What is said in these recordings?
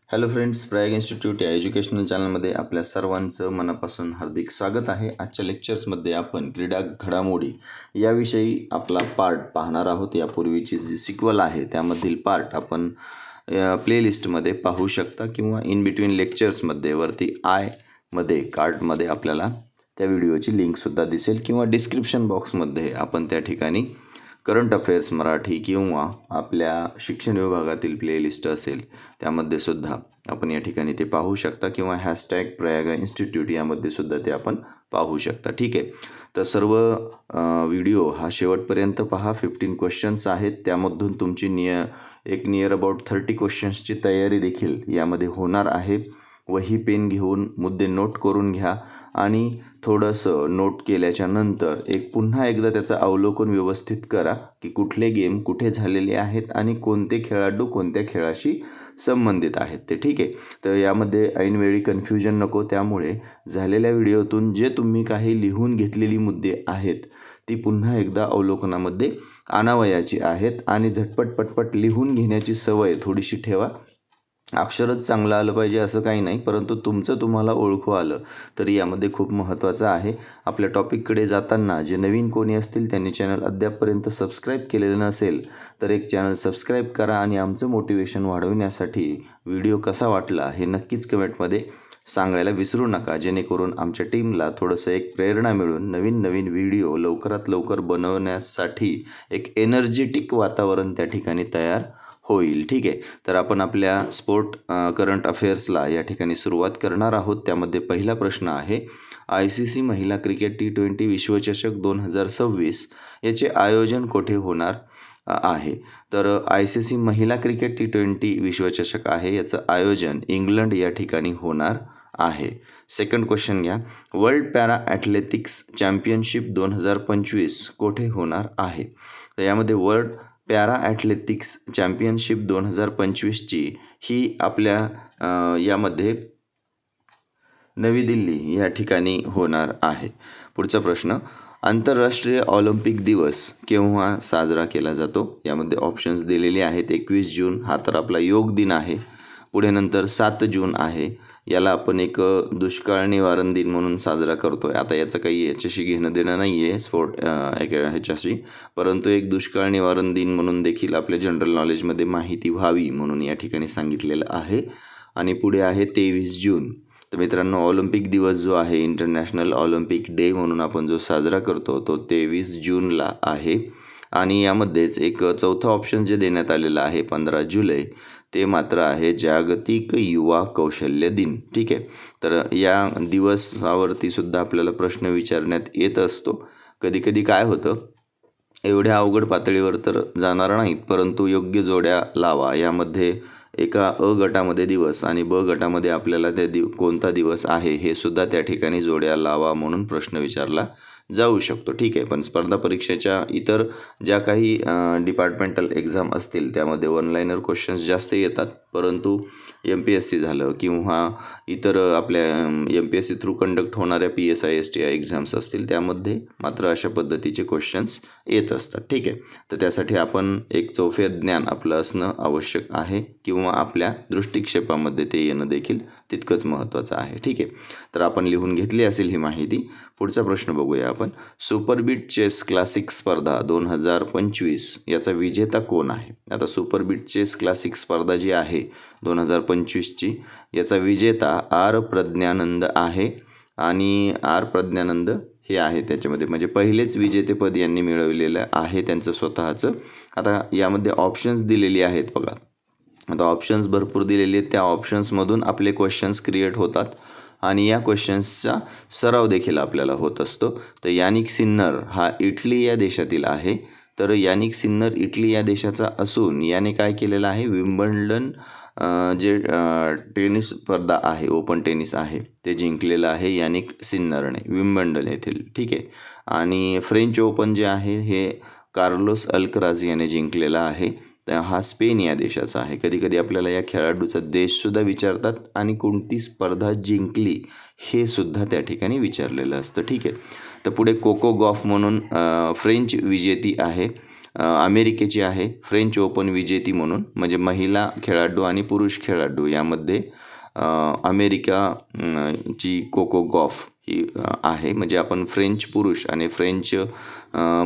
Hello friends, Prayag institute या educational चॅनलमध्ये आपल्या सर्वांचं मनापासून हार्दिक स्वागत आहे। आजच्या लेक्चर्समध्ये आपण क्रीडा घडामोडी याविषयी आपला पार्ट पाहणार आहोत। यापूर्वीची जी सिक्वल आहे त्यामधील पार्ट आपण प्लेलिस्टमध्ये पाहू शकता किंवा इन बिटवीन लेक्चर्समध्ये वरती मध्ये कार्डमध्ये आपल्याला त्या व्हिडिओची लिंकसुद्धा दिसेल किंवा डिस्क्रिप्शन बॉक्समध्ये आपण त्या ठिकाणी करंट अफेअर्स मराठी किंवा आपल्या शिक्षण विभागातील प्लेलिस्ट असेल त्यामध्ये सुद्धा आपण या ठिकाणी ते पाहू शकता किंवा हॅशटॅग प्रयाग इन्स्टिट्यूट यामध्ये सुद्धा ते आपण पाहू शकता। ठीक आहे, तर सर्व व्हिडिओ हा शेवटपर्यंत पहा। 15 क्वेश्चन्स आहेत, त्यामधून तुमची नियर अबाउट 30 क्वेश्चन्सची तयारी देखील यामध्ये होणार आहे। वही पेन घेऊन मुद्दे नोट करून घ्या आणि थोडंसं नोट केल्याच्या नंतर पुन्हा एकदा त्याचं अवलोकन व्यवस्थित करा की कुठले गेम कुठे झालेले आहेत आणि कोणते खेळाडू कोणत्या खेळाशी संबंधित आहेत ते। ठीक आहे, तर यामध्ये ऐनवेळी कन्फ्युजन नको, त्यामुळे झालेल्या व्हिडिओतून जे तुम्ही काही लिहून घेतलेली मुद्दे आहेत ती पुन्हा एकदा अवलोकनामध्ये आणावयाची आहेत आणि झटपट पटपट लिहून घेण्याची सवय थोडीशी ठेवा। अक्षरच चांगलं आलं पाहिजे असं काही नाही, परंतु तुमचं तुम्हाला ओळखू आलं तरी यामध्ये खूप महत्त्वाचं आहे। आपल्या टॉपिककडे जाताना जे नवीन कोणी असतील त्यांनी चॅनल अद्यापपर्यंत सबस्क्राईब केलेलं नसेल तर एक चॅनल सबस्क्राईब करा आणि आमचं मोटिवेशन वाढवण्यासाठी व्हिडिओ कसा वाटला हे नक्कीच कमेंटमध्ये सांगायला विसरू नका, जेणेकरून आमच्या टीमला थोडंसं एक प्रेरणा मिळून नवीन नवीन व्हिडिओ लवकरात लवकर बनवण्यासाठी एक एनर्जेटिक वातावरण त्या ठिकाणी तयार होईल। ठीक आहे, तर आपण आपल्या स्पोर्ट करंट अफेअर्सला या ठिकाणी सुरुवात करणार आहोत। त्यामध्ये पहिला प्रश्न आहे, ICC महिला क्रिकेट T20 विश्वचषक 2026 याचे आयोजन कोठे होणार आहे? तर ICC महिला क्रिकेट T20 विश्वचषक आहे, याचं आयोजन इंग्लंड या ठिकाणी होणार आहे। सेकंड क्वेश्चन घ्या, वर्ल्ड पॅरा ॲथलेटिक्स चॅम्पियनशिप 2025 कोठे होणार आहे? तर यामध्ये वर्ल्ड पॅरा ॲथलेटिक्स चॅम्पियनशिप 2025ची ही आपल्या यामध्ये नवी दिल्ली या ठिकाणी होणार आहे। पुढचा प्रश्न, आंतरराष्ट्रीय ऑलिम्पिक दिवस केव्हा साजरा केला जातो? यामध्ये ऑप्शन्स दिलेले आहेत। 21 जून हा तर आपला योग दिन आहे, पुढे नंतर 7 जून आहे, याला आपण एक दुष्काळ निवारण दिन म्हणून साजरा करतोय। आता याचं काही याच्याशी घेणं देणं नाही आहे स्पोर्ट ह्याच्याशी, परंतु एक दुष्काळ निवारण दिन म्हणून देखील आपल्या जनरल नॉलेजमध्ये माहिती व्हावी म्हणून या ठिकाणी सांगितलेलं आहे। आणि पुढे आहे 23 जून। तर मित्रांनो, ऑलिम्पिक दिवस जो आहे, इंटरनॅशनल ऑलिम्पिक डे म्हणून आपण जो साजरा करतो तो 23 जूनला आहे। आणि यामध्येच एक चौथा ऑप्शन जे देण्यात आलेलं आहे 15 जुलै, ते मात्र आहे जागतिक युवा कौशल्य दिन। ठीक आहे, तर या दिवसावरती सुद्धा आपल्याला प्रश्न विचारण्यात येत असतो। कधी कधी काय होतं, एवढ्या अवघड पातळीवर तर जाणार नाहीत, परंतु योग्य जोड्या लावा। यामध्ये एका अ गटामध्ये दिवस आणि ब गटामध्ये आपल्याला कोणता दिवस आहे हे सुद्धा त्या ठिकाणी जोड्या लावा म्हणून प्रश्न विचारला जाऊ शकतो। ठीक आहे, पण स्पर्धा परीक्षेच्या इतर ज्या काही डिपार्टमेंटल एक्झाम असतील त्यामध्ये वन लाईनर क्वेश्चन्स जास्त येतात, परंतु MPSC झालं किंवा इतर आपल्या MPSC थ्रू कंडक्ट होणाऱ्या PSI STI एक्झाम्स असतील त्यामध्ये मात्र अशा पद्धतीचे क्वेश्चन्स येत असतात। ठीक आहे, तर त्यासाठी आपण एक चौफेर ज्ञान आपलं असणं आवश्यक आहे किंवा आपल्या दृष्टिक्षेपामध्ये ते येणं देखील तितकंच महत्त्वाचं आहे। ठीक आहे, तर आपण लिहून घेतली असेल ही माहिती। पुढचा प्रश्न बघूया आपण, सुपरबीट चेस क्लासिक स्पर्धा 2025 याचा विजेता कोण आहे? आता सुपरबीट चेस क्लासिक स्पर्धा जी आहे 2025ची, याचा विजेता R प्रज्ञानंद आहे। आणि R प्रज्ञानंद हे आहे त्याच्यामध्ये, म्हणजे पहिलेच विजेतेपद यांनी मिळवलेलं आहे त्यांचं स्वतःचं। आता यामध्ये ऑप्शन्स दिलेली आहेत बघा, आता ऑप्शन्स भरपूर दिलेले आहेत, त्या ऑप्शन्समधून आपले क्वेश्चन्स क्रिएट होतात आणि या क्वेश्चन्सचा सराव देखील आपल्याला होत असतो। तर यानिक सिन्नर हा इटली या देशातील आहे। तर यानिक सिन्नर इटली या देशाचा असून याने काय केलेलं आहे, विम्बल्डन जे टेनिस स्पर्धा आहे, ओपन टेनिस आहे, ते जिंकलेलं आहे यानिक सिन्नरने विम्बल्डन येथील। ठीक आहे, आणि फ्रेंच ओपन जे आहे हे कार्लोस अल्कराज याने जिंकलेला आहे। हा स्पेन या देशाचा आहे। कधी कधी आपल्याला या खेळाडूचा देशसुद्धा विचारतात आणि कोणती स्पर्धा जिंकली हे सुद्धा त्या ठिकाणी विचारलेलं असतं। ठीक आहे, तर पुढे कोको गॉफ म्हणून फ्रेंच विजेती आहे अमेरिकेची आहे, फ्रेंच ओपन विजेती म्हणून, म्हणजे महिला खेळाडू आणि पुरुष खेळाडू यामध्ये अमेरिका ची कोको गॉफ ही आहे. म्हणजे आपण फ्रेंच पुरुष आणि फ्रेंच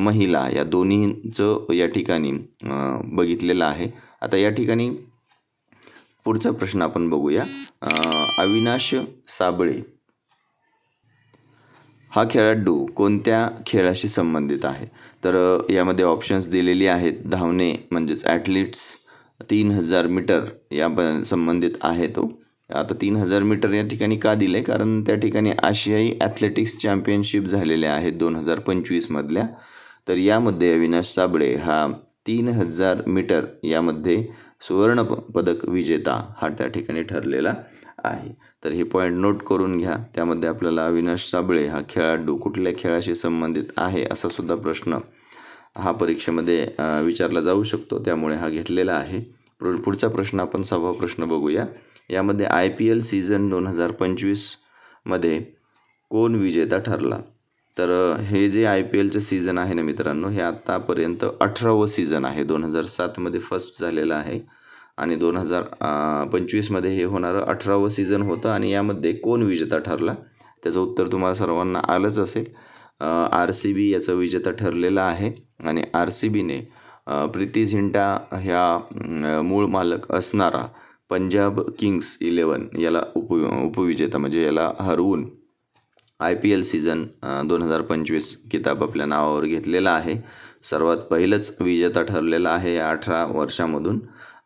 महिला या दोन्हीचं या ठिकाणी बघितलेलं आहे. आता या ठिकाणी पुढचा प्रश्न आपण बघूया. अविनाश साबळे हा खेळाडू कोणत्या खेळाशी संबंधित आहे? तर यामध्ये ऑप्शन्स दिलेली आहेत. धावणे म्हणजेच ॲथलीट्स, 3000 मीटर या संबंधित आहे तो. आता 3000 मीटर या ठिकाणी का दिले? कारण त्या ठिकाणी आशियाई ॲथलेटिक्स चॅम्पियनशिप झालेल्या आहेत 2025मधल्या. तर यामध्ये अविनाश साबळे हा 3000 मीटर यामध्ये सुवर्ण पदक विजेता हा त्या ठिकाणी ठरलेला आहे. तर हे पॉईंट नोट करून घ्या. त्यामध्ये आपल्याला अविनाश साबळे हा खेळाडू कुठल्या खेळाशी संबंधित आहे असा सुद्धा प्रश्न हा परीक्षेमध्ये विचारला जाऊ शकतो, त्यामुळे हा घेतलेला आहे. पुढचा प्रश्न आपण 6वा प्रश्न बघूया. यामध्ये IPL सीझन 2025मध्ये कोण विजेता ठरला? तर हे जे IPLचं सीझन आहे ना मित्रांनो, हे आत्तापर्यंत 18वं सीझन आहे. 2007मध्ये फर्स्ट झालेलं आहे आणि 2025मध्ये हे होणारं 18वं सीझन होतं. आणि यामध्ये कोण विजेता ठरला? त्याचं उत्तर तुम्हाला सर्वांना आलंच असेल. RCB याचा विजेता ठरलेला आहे आणि RCBने प्रीती झिंटा ह्या मूळ मालक असणारा पंजाब किंग्स 11 याला उपविजेता म्हणजे याला हरवून IPL सीझन 2025 किताब आपल्या नावावर घेतलेला आहे. सर्वात पहिलंच विजेता ठरलेला आहे या 18 वर्षामधून.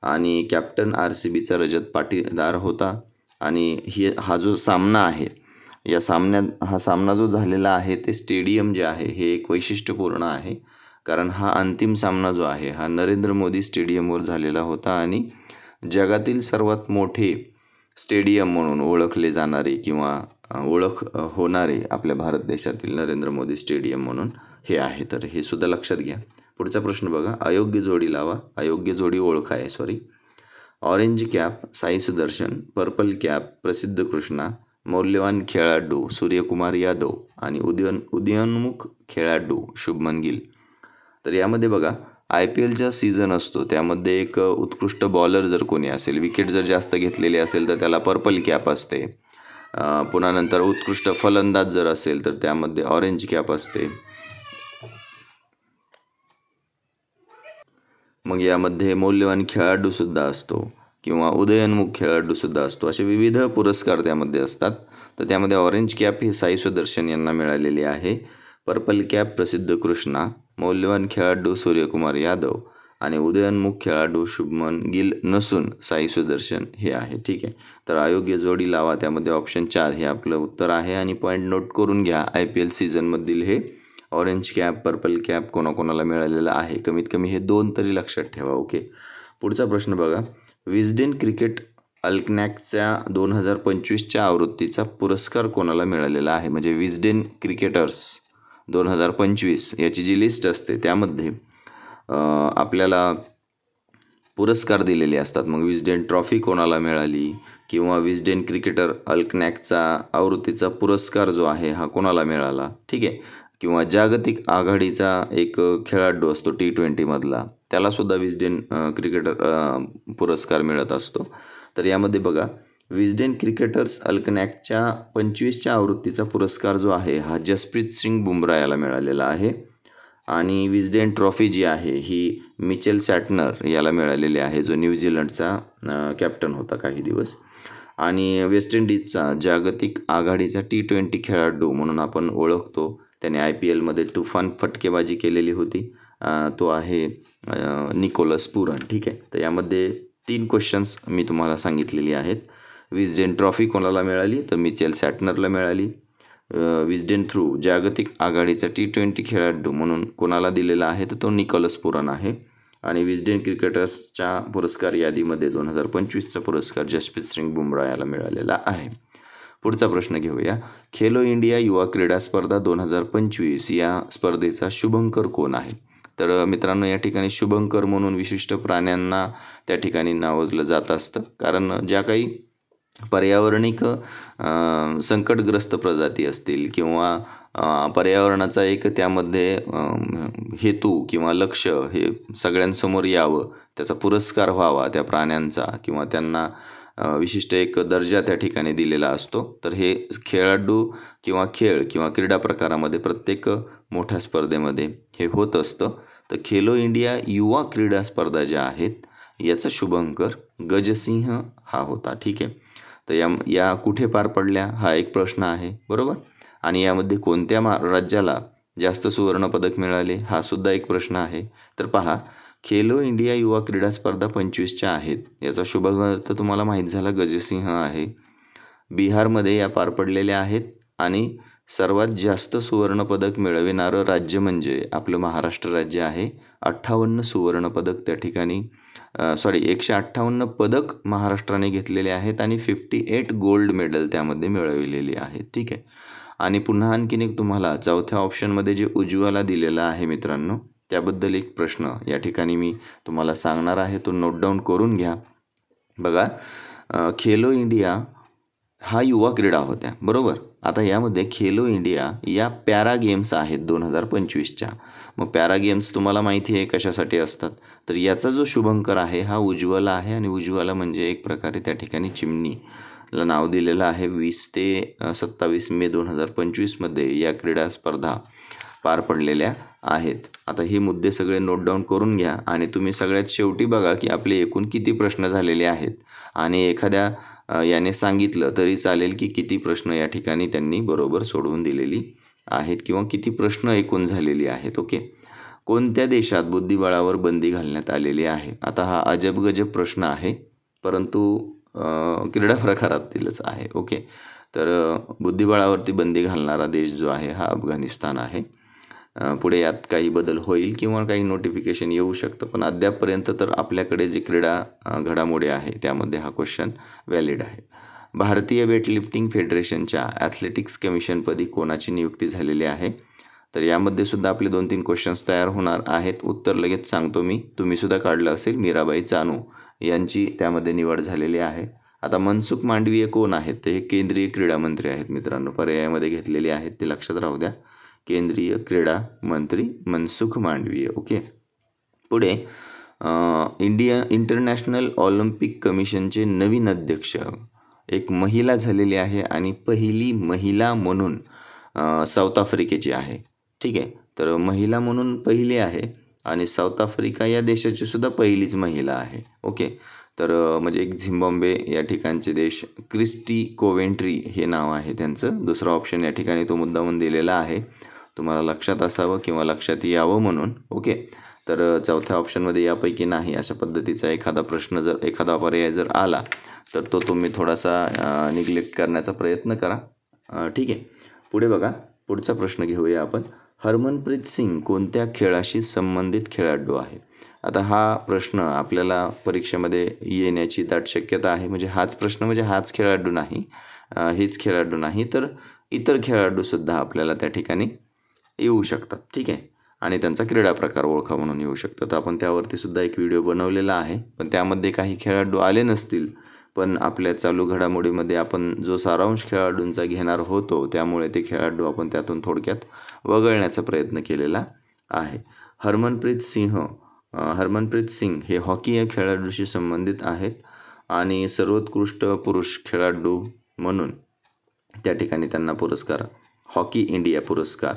आणि कॅप्टन RCBचा रजत पाटीदार होता. आणि हा जो सामना आहे, या हा सामना जो झालेला आहे ते स्टेडियम जे आहे हे एक वैशिष्ट्यपूर्ण आहे. कारण हा अंतिम सामना जो आहे हा नरेंद्र मोदी स्टेडियमवर झालेला होता आणि जगातील सर्वात मोठे स्टेडियम म्हणून ओळखले जाणारे किंवा ओळख होणारे आपल्या भारत देशातील नरेंद्र मोदी स्टेडियम म्हणून हे आहे. तर हे सुद्धा लक्षात घ्या. पुढचा प्रश्न बघा. अयोग्य जोडी लावा. अयोग्य जोडी ओळखा आहे sorry. Orange cap Sai Sudarshan, purple cap प्रसिद्ध कृष्णा, मौल्यवान खेळाडू सूर्यकुमार यादव आणि उदयोन्मुख खेळाडू शुभमन गिल. तर यामध्ये बघा IPLचा सीझन असतो, त्यामध्ये एक उत्कृष्ट बॉलर जर कोणी असेल, विकेट जर जास्त घेतलेली असेल तर त्याला पर्पल कॅप असते. पुन्हा नंतर उत्कृष्ट फलंदाज जर असेल तर त्यामध्ये ऑरेंज कॅप असते. मग यामध्ये मौल्यवान खेळाडूसुद्धा असतो किंवा उदयोन्मुख खेळाडूसुद्धा असतो. असे विविध पुरस्कार त्यामध्ये असतात. तर त्यामध्ये ऑरेंज कॅप ही साई सुदर्शन यांना मिळालेली आहे. पर्पल कॅप प्रसिद्ध कृष्णा, मौल्यवान खेळाडू सूर्यकुमार यादव आणि उदयोन्मुख खेळाडू शुभमन गिल नसून साई सुदर्शन हे आहे. ठीक आहे. तर अयोग्य जोडी लावा, त्यामध्ये ऑप्शन 4 हे आपलं उत्तर आहे. आणि पॉईंट नोट करून घ्या. IPL सीझनमधील हे ऑरेंज कॅप पर्पल कॅप कोणाकोणाला मिळालेला आहे. कमीत कमी हे 2 तरी लक्षात ठेवा. ओके. पुढचा प्रश्न बघा. विस्डेन क्रिकेट अल्कनॅकच्या 2025च्या आवृत्तीचा पुरस्कार कोणाला मिळालेला आहे? म्हणजे विस्डेन क्रिकेटर्स 2025 याची जी लिस्ट असते त्यामध्ये आपल्याला पुरस्कार दिलेले असतात. मग विस्डेन ट्रॉफी कोणाला मिळाली किंवा विस्डेन क्रिकेटर अल्कनॅकचा आवृत्तीचा पुरस्कार जो आहे हा कोणाला मिळाला, ठीक आहे. किंवा जागतिक आघाडीचा एक खेळाडू असतो T20मधला, त्यालासुद्धा विस्डेन क्रिकेटर पुरस्कार मिळत असतो. तर यामध्ये बघा विस्डेन क्रिकेटर्स अल्कनॅकच्या 25च्या आवृत्तीचा पुरस्कार जो आहे हा जसप्रीत सिंग बुमरा याला मिळालेला आहे. आणि विस्डेन ट्रॉफी जी आहे ही मिचेल सॅटनर याला मिळालेली आहे, जो न्यूझीलंडचा कॅप्टन होता काही दिवस. आणि वेस्ट इंडिजचा जागतिक आघाडीचा T20 खेळाडू म्हणून आपण ओळखतो, त्याने IPLमध्ये तुफान फटकेबाजी केलेली होती, तो आहे निकोलस पुरन. ठीक आहे. तर यामध्ये 3 क्वेश्चन्स मी तुम्हाला सांगितलेली आहेत. विस्डेन ट्रॉफी कोणाला मिळाली? तर मिचेल सॅटनरला मिळाली. विस्डेन थ्रू जागतिक आघाडीचा T20 खेळाडू म्हणून कोणाला दिलेला आहे? तर तो निकोलस पुरन आहे. आणि विस्डेन क्रिकेटर्सच्या पुरस्कार यादीमध्ये 2025चा पुरस्कार जसप्रीत सिंग बुमरा याला मिळालेला आहे. पुढचा प्रश्न घेऊया. खेलो इंडिया युवा क्रीडा स्पर्धा 2025 या स्पर्धेचा शुभंकर कोण आहे? तर मित्रांनो या ठिकाणी शुभंकर म्हणून विशिष्ट प्राण्यांना त्या ठिकाणी नावाजलं जात असतं. कारण ज्या काही पर्यावरणिक संकटग्रस्त प्रजाती असतील किंवा पर्यावरणाचा एक त्यामध्ये हेतू किंवा लक्ष हे सगळ्यांसमोर यावं, त्याचा पुरस्कार व्हावा त्या प्राण्यांचा किंवा त्यांना विशिष्ट एक दर्जा त्या ठिकाणी दिलेला असतो. तर हे खेळाडू किंवा खेळ किंवा क्रीडा प्रकारामध्ये प्रत्येक मोठ्या स्पर्धेमध्ये हे होत असतं. तर खेलो इंडिया युवा क्रीडा स्पर्धा ज्या आहेत याचा शुभंकर गजसिंह हा होता. ठीक आहे. तर या कुठे पार पडल्या हा एक प्रश्न आहे, बरोबर. आणि यामध्ये कोणत्या राज्याला जास्त सुवर्णपदक मिळाले हा सुद्धा एक प्रश्न आहे. तर पहा, खेलो इंडिया युवा क्रीडा स्पर्धा 25च्या आहेत. याचा शुभंकर तुम्हाला माहीत झाला, गजसिंह आहे. बिहारमध्ये या पार पडलेल्या आहेत आणि सर्वात जास्त सुवर्णपदक मिळविणारं राज्य म्हणजे आपलं महाराष्ट्र राज्य आहे. 58 सुवर्णपदक त्या ठिकाणी 158 पदक महाराष्ट्राने घेतलेले आहेत आणि 58 गोल्ड मेडल त्यामध्ये मिळविलेली आहेत. ठीक आहे. आणि पुन्हा आणखीन एक तुम्हाला चौथ्या ऑप्शनमध्ये जे उज्ज्वला दिलेला आहे मित्रांनो, त्याबद्दल एक प्रश्न या ठिकाणी मी तुम्हाला सांगणार आहे, तो नोट डाऊन करून घ्या. बघा, खेलो इंडिया हा युवा क्रीडा होत्या, बरोबर. आता यामध्ये खेलो इंडिया या पॅरा गेम्स आहेत 2025च्या. मग पॅरा गेम्स तुम्हाला माहिती आहे कशासाठी असतात. तर याचा जो शुभंकर आहे हा उज्ज्वला आहे आणि उज्ज्वला म्हणजे एक प्रकारे त्या ठिकाणी चिमणीला नाव दिलेलं आहे. 20 ते 27 मे 2025मध्ये या क्रीडा स्पर्धा पार पडलेल्या आहेत. आता हे मुद्दे सगळे नोट डाऊन करून घ्या आणि तुम्ही सगळ्यात शेवटी बघा की आपले एकूण किती प्रश्न झालेले आहेत आणि एखाद्या याने सांगितलं तरी चालेल की किती प्रश्न या ठिकाणी त्यांनी बरोबर सोडवून दिलेली आहेत किंवा किती प्रश्न एकूण झालेली आहेत. ओके. कोणत्या देशात बुद्धिबळावर बंदी घालण्यात आलेली आहे. आता हा अजबगजब प्रश्न आहे, परंतु क्रीडा प्रकारातीलच आहे. ओके. तर बुद्धिबळावरती बंदी घालणारा देश जो आहे हा अफगाणिस्तान आहे. पुढे यात काही बदल होईल किंवा काही नोटिफिकेशन येऊ शकतं, पण अद्यापपर्यंत तर आपल्याकडे जे क्रीडा घडामोडी आहे त्यामध्ये हा क्वेश्चन व्हॅलिड आहे. भारतीय वेटलिफ्टिंग फेडरेशनच्या ॲथलेटिक्स कमिशनपदी कोणाची नियुक्ती झालेली आहे. तर यामध्ये सुद्धा आपले 2-3 क्वेश्चन्स तयार होणार आहेत. उत्तर लगेच सांगतो मी, तुम्ही सुद्धा काढलं असेल. मीराबाई चानू यांची त्यामध्ये निवड झालेली आहे. आता मनसुख मांडवीय कोण आहेत. ते हे केंद्रीय क्रीडा मंत्री आहेत मित्रांनो, पर्यायामध्ये घेतलेले आहेत, ते लक्षात राहू द्या. केंद्रीय क्रीडा मंत्री मनसुख मांडवीय. ओके. पुढे इंटरनॅशनल ऑलिम्पिक कमिशनचे नवीन अध्यक्ष एक महिला झालेली आहे आणि पहिली महिला म्हणून साऊथ आफ्रिकेची आहे. ठीक आहे. तर महिला म्हणून पहिली आहे आणि साऊथ आफ्रिका या देशाची सुद्धा पहिलीच महिला आहे. ओके. तर म्हणजे एक झिम्बाब्वे या ठिकाणचे देश, क्रिस्टी कोवेंट्री हे नाव आहे त्यांचं. दुसरा ऑप्शन या ठिकाणी तो मुद्दामून दिलेला आहे, तुम्हाला लक्षात असावं किंवा लक्षात यावं म्हणून. ओके. तर चौथ्या ऑप्शनमध्ये यापैकी नाही अशा पद्धतीचा एखादा प्रश्न जर एखादा पर्याय जर आला तर तो तुम्ही थोडासा निग्लेक्ट करण्याचा प्रयत्न करा. ठीक आहे. पुढे बघा, पुढचा प्रश्न घेऊया आपण. हरमनप्रीत सिंग कोणत्या खेळाशी संबंधित खेळाडू आहे. आता हा प्रश्न आपल्याला परीक्षेमध्ये येण्याची दाट शक्यता आहे. म्हणजे हाच प्रश्न म्हणजे हाच खेळाडू नाही, हेच खेळाडू नाही, तर इतर खेळाडूसुद्धा आपल्याला त्या ठिकाणी येऊ शकतात. ठीक आहे. आणि त्यांचा क्रीडा प्रकार ओळखा म्हणून येऊ शकतं. तर आपण त्यावरती सुद्धा एक व्हिडिओ बनवलेला आहे, पण त्यामध्ये काही खेळाडू आले नसतील. पण आपल्या चालू घडामोडीमध्ये आपण जो सारांश खेळाडूंचा घेणार होतो त्यामुळे ते खेळाडू आपण त्यातून थोडक्यात वगळण्याचा प्रयत्न केलेला आहे. हरमनप्रीत सिंग हे हॉकी या खेळाडूशी संबंधित आहेत आणि सर्वोत्कृष्ट पुरुष खेळाडू म्हणून त्या ठिकाणी त्यांना पुरस्कार हॉकी इंडिया पुरस्कार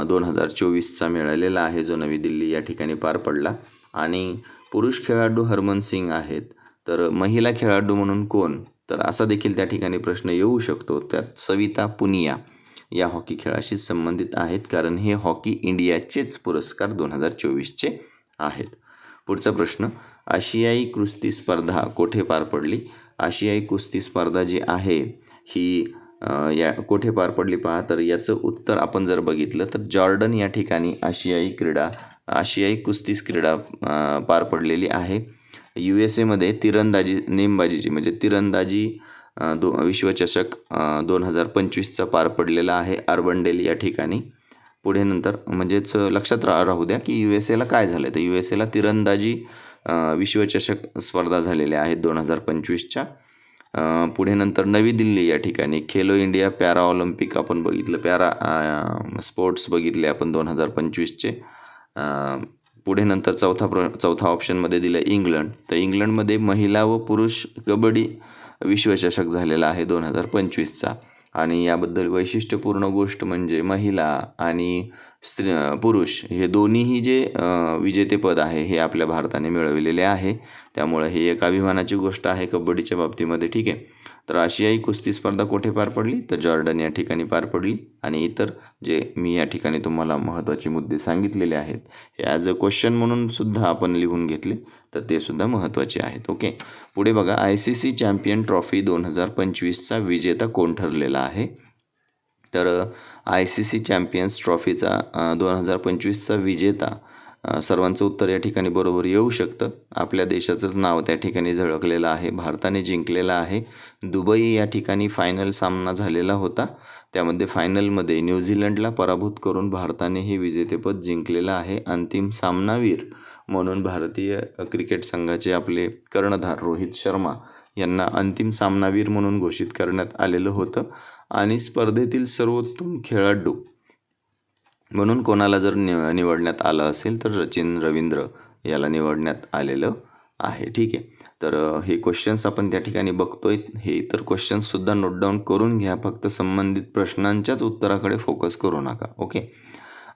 2024चा मिळालेला आहे, जो नवी दिल्ली या ठिकाणी पार पडला. आणि पुरुष खेळाडू हरमन सिंग आहेत. तर महिला खेळाडू म्हणून कोण, तर असा देखील त्या ठिकाणी प्रश्न येऊ शकतो. त्यात सविता पुनिया या हॉकी खेळाशी संबंधित आहेत, कारण हे हॉकी इंडियाचेच पुरस्कार 2024चे आहेत. पुढचा प्रश्न, आशियाई कुस्ती स्पर्धा कोठे पार पडली. आशियाई कुस्ती स्पर्धा जी आहे ही या कोठे पार पडली पहा. तर याचं उत्तर आपण जर बघितलं तर जॉर्डन या ठिकाणी आशियाई कुस्ती क्रीडा पार पडलेली आहे. USA तिरंदाजी नेमबाजीची म्हणजे तिरंदाजी विश्वचषक 2025चा पार पडलेला आहे अर्बंडेल या ठिकाणी. पुढे नंतर म्हणजेच लक्षात राहू द्या की USA काय झालं. तर USA तिरंदाजी विश्वचषक स्पर्धा झालेल्या आहेत 2025च्या. पुढे नंतर नवी दिल्ली या ठिकाणी खेलो इंडिया पॅरा ऑलिम्पिक आपण बघितलं, पॅरा स्पोर्ट्स बघितले आपण 2025चे. पुढे नंतर चौथा ऑप्शनमध्ये दिलं इंग्लंड. तर इंग्लंडमध्ये महिला व पुरुष कबड्डी विश्वचषक झालेला आहे 2025चा. आणि याबद्दल वैशिष्ट्यपूर्ण गोष्ट म्हणजे महिला आणि पुरुष हे दोन्हीही जे विजेतेपद आहे हे आपल्या भारताने मिळविलेले आहे. त्यामुळे ही एक अभिमानाची गोष्ट आहे कबड्डीच्या बाबतीमध्ये. ठीक आहे. तर आशियाई कुस्ती स्पर्धा कुठे पार पडली, तर जॉर्डन या ठिकाणी पार पडली. आणि इतर जे मी या ठिकाणी तुम्हाला महत्त्वाचे मुद्दे सांगितलेले आहेत हे ॲज अ क्वेश्चन म्हणून सुद्धा आपण लिहून घेतले, तर ते सुद्धा महत्त्वाचे आहेत. ओके. पुढे बघा, ICC चॅम्पियन ट्रॉफी 2025चा विजेता कोण ठरलेला आहे. तर ICC चॅम्पियन्स ट्रॉफीचा 2025चा विजेता, सर्वांचं उत्तर या ठिकाणी बरोबर येऊ शकतं. आपल्या देशाचंच नाव त्या ठिकाणी झळकलेलं आहे, भारताने जिंकलेला आहे. दुबई या ठिकाणी फायनल सामना झालेला होता. त्यामध्ये फायनलमध्ये न्यूझीलंडला पराभूत करून भारताने हे विजेतेपद जिंकलेलं आहे. अंतिम सामनावीर म्हणून भारतीय क्रिकेट संघाचे आपले कर्णधार रोहित शर्मा यांना अंतिम सामनावीर म्हणून घोषित करण्यात आलेलं होतं. आणि स्पर्धेतील सर्वोत्तम खेळाडू म्हणून कोणाला जर निवडण्यात आलं असेल तर सचिन रवींद्र याला निवडण्यात आलेलं आहे. ठीक आहे. तर हे क्वेश्चन्स आपण त्या ठिकाणी बघतोय. हे इतर क्वेश्चन्ससुद्धा नोट डाऊन करून घ्या, फक्त संबंधित प्रश्नांच्याच उत्तराकडे फोकस करू नका. ओके.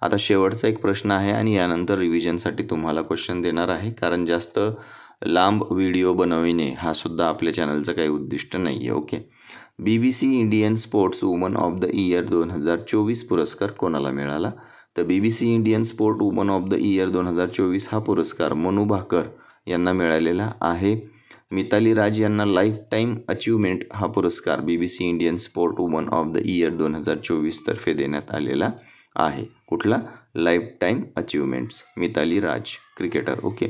आता शेवटचा एक प्रश्न आहे आणि यानंतर रिव्हिजनसाठी तुम्हाला क्वेश्चन देणार आहे, कारण जास्त लांब व्हिडिओ बनविणे हा सुद्धा आपल्या चॅनलचं काही उद्दिष्ट नाही आहे. Okay. BBC Indian sports woman of the year 2024 पुरस्कार कोणाला मिळाला. तर BBC Indian sport woman of the year 2024 हा पुरस्कार मनू भाकर यांना मिळालेला आहे. मिताली राज यांना लाईफ टाईम अचिव्हमेंट हा पुरस्कार BBC Indian sport woman of the year 2024 तर्फे देण्यात आलेला आहे. कुठला? Life time achievements, Mitali Raj cricketer. Okay.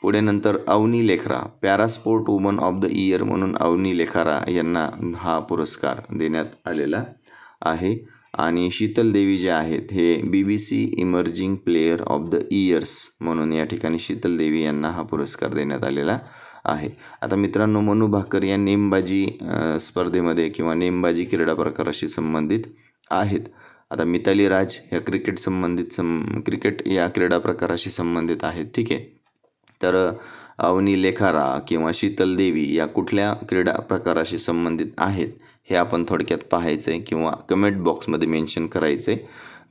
पुढे नंतर Avani Lekhara parasport woman of the year म्हणून अवनी लेखारा यांना हा पुरस्कार देण्यात आलेला आहे. आणि शीतल देवी जे आहेत हे BBC emerging player of the years म्हणून या ठिकाणी शीतल देवी यांना हा पुरस्कार देण्यात आलेला आहे. आता मित्रांनो, मनू भाकर या नेमबाजी स्पर्धेमध्ये किंवा नेमबाजी क्रीडा प्रकाराशी संबंधित आहेत. आता मिताली राज ह्या क्रिकेट या क्रीडा प्रकाराशी संबंधित आहेत. ठीक आहे. तर अवनी लेखारा किंवा शीतल देवी या कुठल्या क्रीडा प्रकाराशी संबंधित आहेत हे आपण थोडक्यात पाहायचं आहे किंवा कमेंट बॉक्समध्ये मेन्शन करायचं आहे.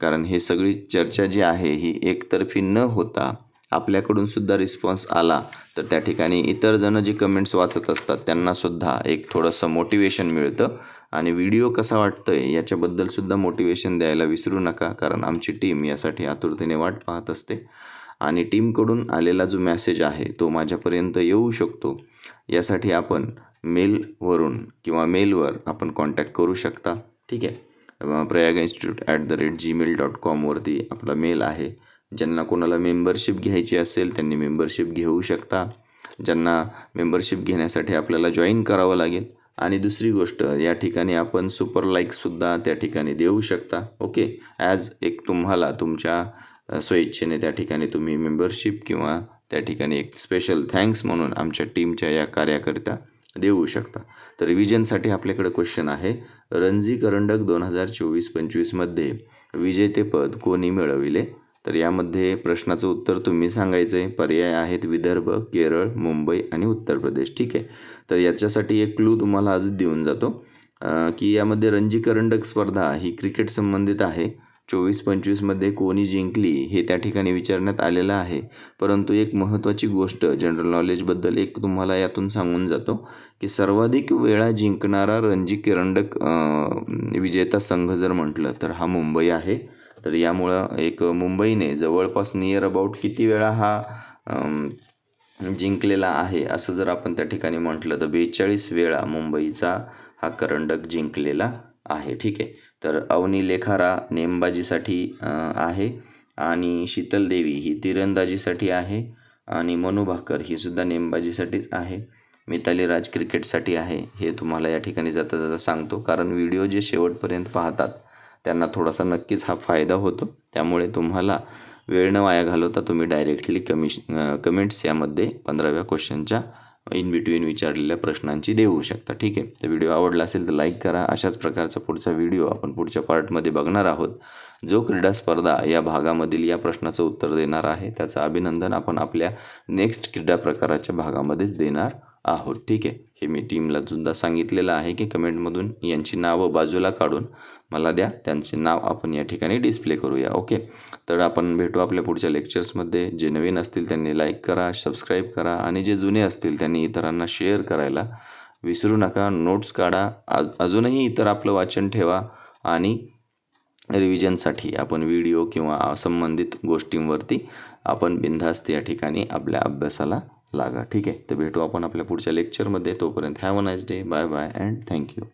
कारण हे सगळी चर्चा जी आहे ही एकतर्फी न होता आपल्याकडून सुद्धा रिस्पॉन्स आला तर त्या ठिकाणी इतर जण जे कमेंट्स वाचत असतात त्यांनासुद्धा एक थोडंसं मोटिवेशन मिळतं. आणि व्हिडिओ कसा वाटतोय याच्याबद्दल सुद्धा मोटिवेशन द्यायला विसरू नका, कारण आमची टीम यासाठी आतुरतेने वाट पाहत असते. आणि टीमकडून आलेला जो मेसेज आहे तो माझ्यापर्यंत येऊ शकतो यासाठी आपण मेलवरून किंवा मेलवर आपण कॉन्टॅक्ट करू शकता. ठीक आहे. prayaginstitute@gmail.com वरती आपला मेल आहे. ज्यांना कोणाला मेंबरशिप घ्यायची असेल त्यांनी मेंबरशिप घेऊ शकता. ज्यांना मेंबरशिप घेण्यासाठी आपल्याला जॉईन करावं लागेल. आणि दुसरी गोष्ट, या ठिकाणी आपण सुपर लाईकसुद्धा त्या ठिकाणी देऊ शकता. ओके. ॲज एक तुम्हाला तुमच्या स्वेच्छेने त्या ठिकाणी तुम्ही मेंबरशिप किंवा त्या ठिकाणी एक स्पेशल थँक्स म्हणून आमच्या टीमच्या या कार्याकरिता देऊ शकता. तर रिव्हिजनसाठी आपल्याकडे क्वेश्चन आहे, रणजी करंडक 2024-25 मध्ये विजेतेपद कोणी मिळविले. तर यामध्ये प्रश्नाचं उत्तर तुम्ही सांगायचं आहे. पर्याय आहेत विदर्भ, केरळ, मुंबई आणि उत्तर प्रदेश. ठीक आहे. तर याच्यासाठी एक क्लू तुम्हाला आज देऊन जातो की यामध्ये रणजी करंडक स्पर्धा ही क्रिकेट संबंधित आहे. 24-25 मध्ये कोणी जिंकली हे त्या ठिकाणी विचारण्यात आलेलं आहे. परंतु एक महत्त्वाची गोष्ट जनरल नॉलेजबद्दल एक तुम्हाला यातून सांगून जातो की सर्वाधिक वेळा जिंकणारा रणजी करंडक विजेता संघ जर म्हटलं तर हा मुंबई आहे. तर यामुळं एक मुंबईने जवळपास नियर अबाउट किती वेळा हा जिंकलेला आहे असं जर आपण त्या ठिकाणी म्हटलं तर 42 वेळा मुंबईचा हा करंडक जिंकलेला आहे. ठीक आहे. तर अवनी लेखारा नेमबाजीसाठी आहे आणि शीतल देवी ही तिरंदाजीसाठी आहे आणि मनू भाकर ही सुद्धा नेमबाजीसाठीच आहे. मिताली राज क्रिकेटसाठी आहे. हे तुम्हाला या ठिकाणी जाता जाता सांगतो, कारण व्हिडिओ जे शेवटपर्यंत पाहतात त्यांना थोडासा नक्कीच हा फायदा होतो. त्यामुळे तुम्हाला वेळ न वाया घालवता तुम्ही डायरेक्टली कमेंट्स यामध्ये 15व्या क्वेश्चनच्या इन बिटवीन विचारलेल्या प्रश्नांची देऊ शकता. ठीक आहे. तर व्हिडिओ आवडला असेल तर लाईक करा. अशाच प्रकारचा पुढचा व्हिडिओ आपण पुढच्या पार्टमध्ये बघणार आहोत. जो क्रीडा स्पर्धा या भागामधील या प्रश्नाचं उत्तर देणार आहे त्याचं अभिनंदन आपण आपल्या नेक्स्ट क्रीडा प्रकाराच्या भागामध्येच देणार आहोत. ठीक आहे. हे मी टीमला सुद्धा सांगितलेलं आहे की कमेंटमधून यांची नावं बाजूला काढून मला द्या, त्यांचे नाव आपण या ठिकाणी डिस्प्ले करूया. ओके. तर आपण भेटू आपल्या पुढच्या लेक्चर्समध्ये. जे नवीन असतील त्यांनी लाईक करा, सबस्क्राईब करा आणि जे जुने असतील त्यांनी इतरांना शेअर करायला विसरू नका. नोट्स काढा. अजूनही इतर आपलं वाचन ठेवा आणि रिव्हिजनसाठी आपण व्हिडिओ किंवा संबंधित गोष्टींवरती आपण बिनधास्त या ठिकाणी आपल्या अभ्यासाला लागा. ठीक आहे. तर भेटू आपण आपल्या पुढच्या लेक्चरमध्ये. तोपर्यंत have a nice day. Bye bye and thank you.